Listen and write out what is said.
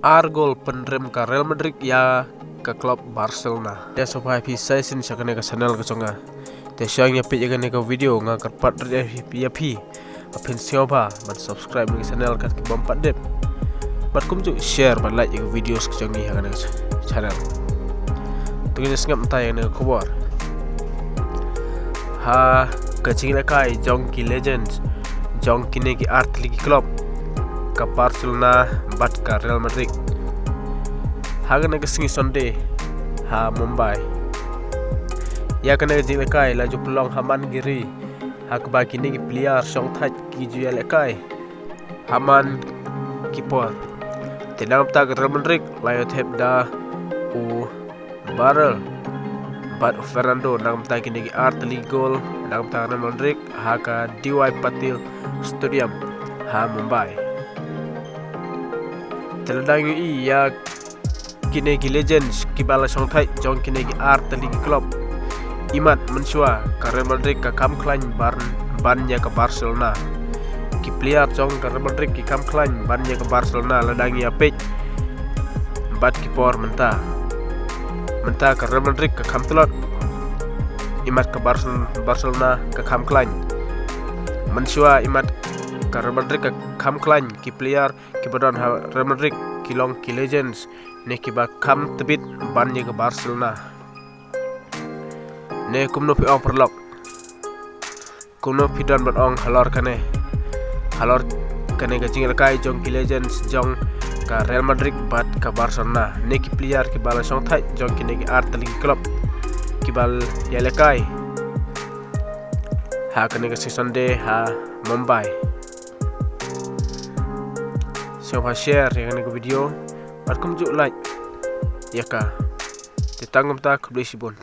Argol penrem ka Real Madrid ya ke klub Barcelona. Ya sopai pisai sin sakane ka channel ka chonga. Te syang ya pi ya ka video nga karpat ya pi. Apin sioba ban subscribe ni channel ka ki bompat dep. Bat kum ju share ban like ya videos ka chongi ha ka channel. Tungin sengap mentai yang kubur. Ha kecing lekai Jongki Legends Jongki negi art ligi klub ka Barcelona bat ka Real Madrid. Haga naga singi Sunday ha Mumbai. Ya kana jing lekai laju pelong Haman Giri ha ka baki negi player song thaj ki ju lekai Haman kiper. Tenang ta ka Real Madrid layo thep da u Barrel bat Fernando nang tagi negi art ligi gol nang ta Real Madrid ha ka DY Patil Stadium ha Mumbai. Teladang ya kinegi Legends kibala song thai jong kinegi art ligi club imat mensua ka Real Madrid ka kam klan ban ya ka Barcelona ki player jong ka Real Madrid ki kam klan ban ya ka Barcelona ladang ya pej bat kipor menta ka Real Madrid ka kam telot imat ka Barcelona ka kam klan mensua imat ka Real Madrid ka kam klan ki player ki badon Real Madrid ki long ki Legends ne ki ba kam tebit ban ye ke Barcelona ne kumno pi ong perlok kumno pi dan ban ong halor kane ka jingal kai jong ki Legends jong ka Real Madrid bat ka Barcelona ne ki player ki bala song thai jong ki ne ki art ligi club ki bal ya lekai ha kane ka Sunday ha Mumbai. Siapa share yang ini video, barkum juk like, ya kah? Ditanggung tak beli sibun.